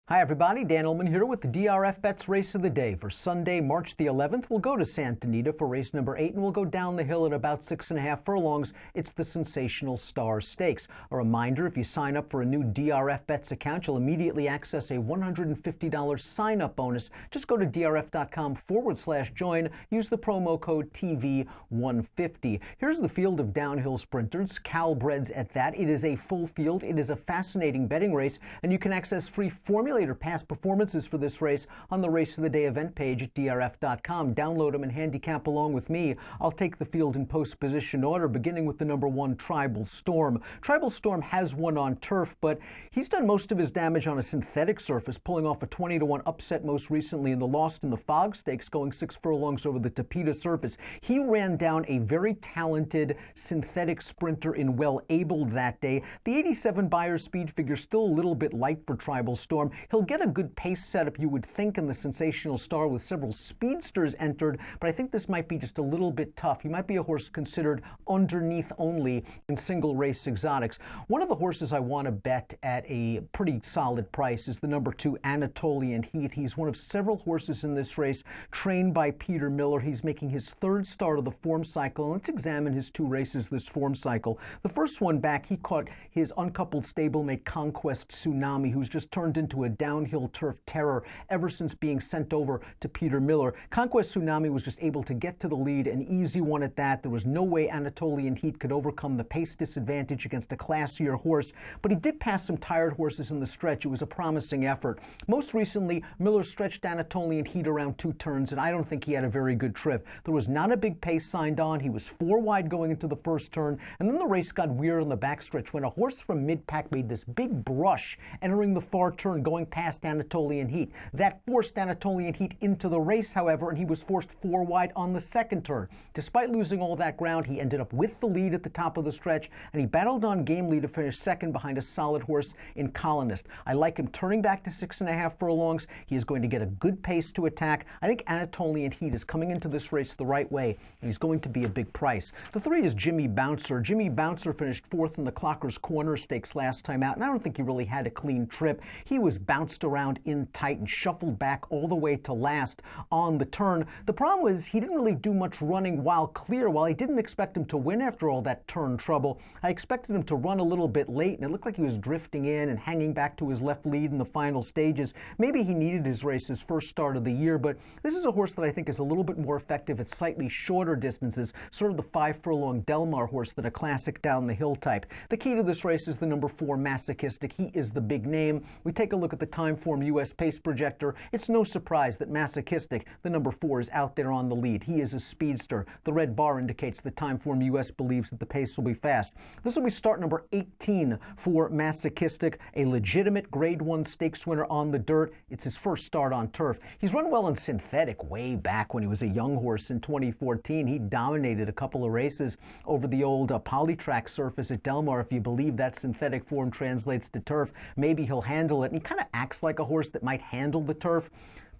Hi everybody, Dan Illman here with the DRF Bets Race of the Day for Sunday, March the 11th. We'll go to Anita for race number 8 and we'll go down the hill at about 6.5 furlongs. It's the Sensational Star Stakes. A reminder, if you sign up for a new DRF Bets account, you'll immediately access a $150 sign-up bonus. Just go to drf.com/join, use the promo code TV150. Here's the field of downhill sprinters, Calbreds at that. It is a full field. It is a fascinating betting race, and you can access free formula or past performances for this race on the Race of the Day event page at drf.com. Download them and handicap along with me. I'll take the field in post position order, beginning with the number 1, Tribal Storm. Tribal Storm has won on turf, but he's done most of his damage on a synthetic surface, pulling off a 20-1 upset most recently in the Lost in the Fog Stakes, going 6 furlongs over the Tapeta surface. He ran down a very talented synthetic sprinter in Well-Abled that day. The 87 Beyer speed figure still a little bit light for Tribal Storm. He'll get a good pace setup, you would think, in the Sensational Star with several speedsters entered, but I think this might be just a little bit tough. He might be a horse considered underneath only in single race exotics. One of the horses I want to bet at a pretty solid price is the number 2, Anatolian Heat. He's one of several horses in this race trained by Peter Miller. He's making his 3rd start of the form cycle, and let's examine his 2 races this form cycle. The first one back, he caught his uncoupled stablemate Conquest Tsunami, who's just turned into a downhill turf terror ever since being sent over to Peter Miller. Conquest Tsunami was just able to get to the lead, an easy one at that. There was no way Anatolian Heat could overcome the pace disadvantage against a classier horse, but he did pass some tired horses in the stretch. It was a promising effort. Most recently, Miller stretched Anatolian Heat around 2 turns, and I don't think he had a very good trip. There was not a big pace signed on. He was 4 wide going into the first turn, and then the race got weird on the backstretch when a horse from mid-pack made this big brush entering the far turn, going past Anatolian Heat. That forced Anatolian Heat into the race, however, and he was forced 4 wide on the second turn. Despite losing all that ground, he ended up with the lead at the top of the stretch, and he battled on gamely to finish second behind a solid horse in Colonist. I like him turning back to 6.5 furlongs. He is going to get a good pace to attack. I think Anatolian Heat is coming into this race the right way, and he's going to be a big price. The 3 is Jimmy Bouncer. Jimmy Bouncer finished 4th in the Clocker's Corner Stakes last time out, and I don't think he really had a clean trip. He was bounced around in tight and shuffled back all the way to last on the turn. The problem was he didn't really do much running while clear. While I didn't expect him to win after all that turn trouble, I expected him to run a little bit late, and it looked like he was drifting in and hanging back to his left lead in the final stages. Maybe he needed his race, his first start of the year, but this is a horse that I think is a little bit more effective at slightly shorter distances, sort of the 5 furlong Delmar horse than a classic down the hill type. The key to this race is the number 4, Masochistic. He is the big name. We take a look at the Timeform US pace projector. It's no surprise that Masochistic, the number 4, is out there on the lead. He is a speedster. The red bar indicates the Timeform US believes that the pace will be fast. This will be start number 18 for Masochistic, a legitimate Grade 1 stakes winner on the dirt. It's his first start on turf. He's run well in synthetic way back when he was a young horse in 2014. He dominated a couple of races over the old polytrack surface at Delmar. If you believe that synthetic form translates to turf, maybe he'll handle it. And he kind of acts like a horse that might handle the turf.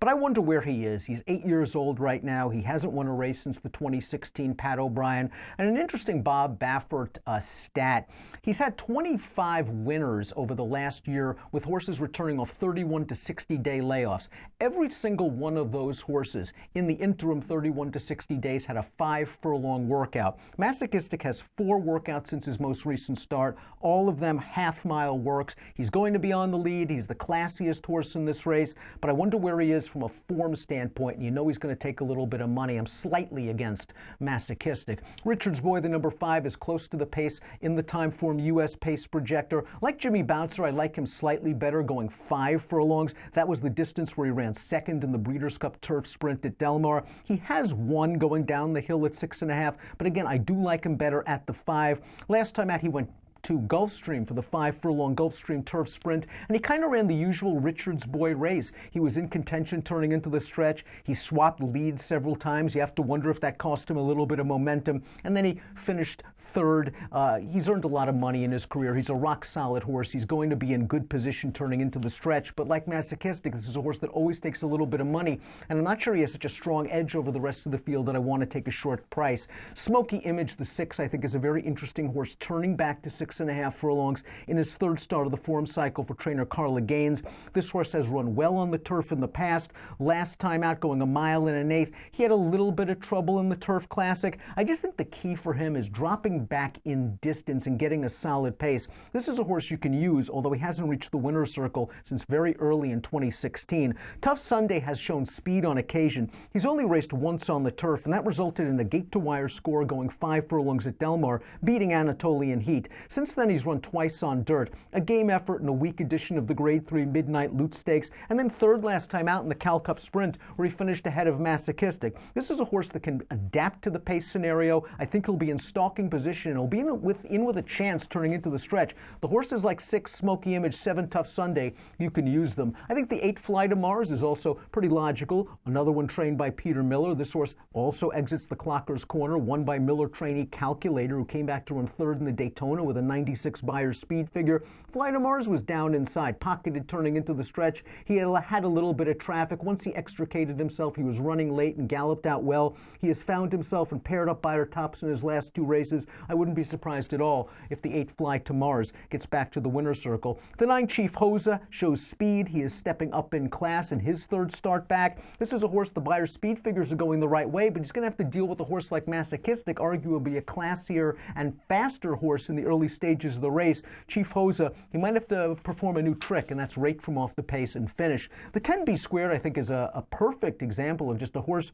But I wonder where he is. He's 8 years old right now. He hasn't won a race since the 2016 Pat O'Brien. And an interesting Bob Baffert stat. He's had 25 winners over the last year with horses returning off 31 to 60-day layoffs. Every single one of those horses in the interim 31 to 60 days had a 5 furlong workout. Masochistic has 4 workouts since his most recent start. All of them half-mile works. He's going to be on the lead. He's the classiest horse in this race. But I wonder where he is from a form standpoint, and you know he's going to take a little bit of money. I'm slightly against Masochistic. Richard's Boy, the number 5, is close to the pace in the Timeform US pace projector. Like Jimmy Bouncer, I like him slightly better, going 5 furlongs. That was the distance where he ran second in the Breeders' Cup Turf Sprint at Delmar. He has won going down the hill at 6.5, but again, I do like him better at the 5. Last time out, he went to Gulfstream for the 5 furlong Gulfstream Turf Sprint, and he kind of ran the usual Richards Boy race. He was in contention turning into the stretch. He swapped leads several times. You have to wonder if that cost him a little bit of momentum, and then he finished 3rd. He's earned a lot of money in his career. He's a rock-solid horse. He's going to be in good position turning into the stretch, but like Masochistic, this is a horse that always takes a little bit of money, and I'm not sure he has such a strong edge over the rest of the field that I want to take a short price. Smoky Image, the 6, I think is a very interesting horse, turning back to 6 6.5 furlongs in his third start of the form cycle for trainer Carla Gaines. This horse has run well on the turf in the past. Last time out, going 1 1/8, he had a little bit of trouble in the Turf Classic. I just think the key for him is dropping back in distance and getting a solid pace. This is a horse you can use, although he hasn't reached the winner's circle since very early in 2016. Tough Sunday has shown speed on occasion. He's only raced once on the turf, and that resulted in a gate-to-wire score going 5 furlongs at Del Mar, beating Anatolian Heat. Since then, he's run twice on dirt, a game effort in a weak edition of the Grade 3 Midnight Loot Stakes, and then third last time out in the Cal Cup Sprint, where he finished ahead of Masochistic. This is a horse that can adapt to the pace scenario. I think he'll be in stalking position, and he'll be in with a chance turning into the stretch. The horses like 6 Smoky Image, 7 Tough Sunday, you can use them. I think the 8 Fly to Mars is also pretty logical. Another one trained by Peter Miller. This horse also exits the Clocker's Corner, won by Miller trainee Calculator, who came back to run third in the Daytona with a 96 Beyer speed figure. Fly to Mars was down inside, pocketed turning into the stretch. He had a little bit of traffic. Once he extricated himself, he was running late and galloped out well. He has found himself and paired up Beyer tops in his last 2 races. I wouldn't be surprised at all if the 8 Fly to Mars gets back to the winner's circle. The 9 Chief Hosa shows speed. He is stepping up in class in his third start back. This is a horse the Beyer speed figures are going the right way, but he's going to have to deal with a horse like Masochistic, arguably a classier and faster horse in the early stages of the race. Chief Hosa, he might have to perform a new trick, and that's rake from off the pace and finish. The 10B Squared, I think, is a perfect example of just a horse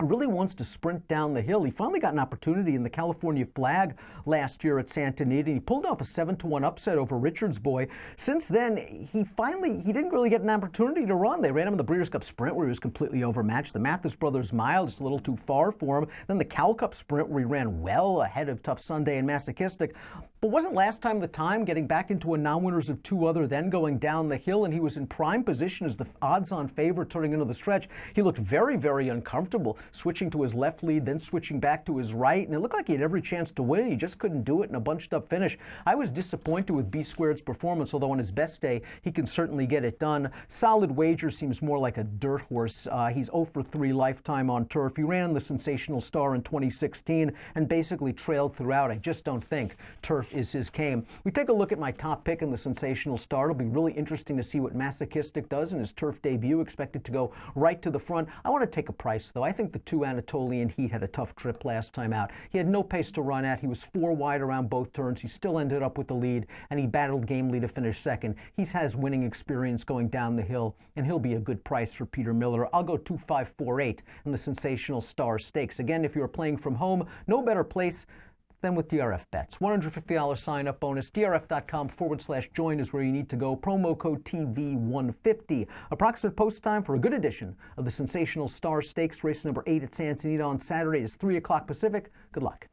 really wants to sprint down the hill. He finally got an opportunity in the California Flag last year at Santa Anita. He pulled off a 7-1 upset over Richards Boy. Since then, he didn't really get an opportunity to run. They ran him in the Breeders' Cup Sprint where he was completely overmatched. The Mathis Brothers Mile, just a little too far for him. Then the Cal Cup Sprint where he ran well ahead of Tough Sunday and Masochistic. But wasn't last time the time, getting back into a non-winners of 2 other, then going down the hill, and he was in prime position as the odds-on favorite turning into the stretch. He looked very, very uncomfortable, switching to his left lead, then switching back to his right, and it looked like he had every chance to win. He just couldn't do it in a bunched-up finish. I was disappointed with B Squared's performance, although on his best day, he can certainly get it done. Solid Wager seems more like a dirt horse. He's 0 for 3 lifetime on turf. He ran in the Sensational Star in 2016 and basically trailed throughout. I just don't think turf is his game. We take a look at my top pick in the Sensational Star. It'll be really interesting to see what Masochistic does in his turf debut, expected to go right to the front. I want to take a price, though. I think the 2 Anatolian Heat had a tough trip last time out. He had no pace to run at. He was 4 wide around both turns. He still ended up with the lead, and he battled gamely to finish second. He has winning experience going down the hill, and he'll be a good price for Peter Miller. I'll go 2-5-4-8 in the Sensational Star Stakes. Again, if you're playing from home, no better place than with DRF bets. $150 sign-up bonus. DRF.com/join is where you need to go. Promo code TV150. Approximate post time for a good edition of the Sensational Star Stakes, race number 8 at Santa Anita on Saturday is 3 o'clock Pacific. Good luck.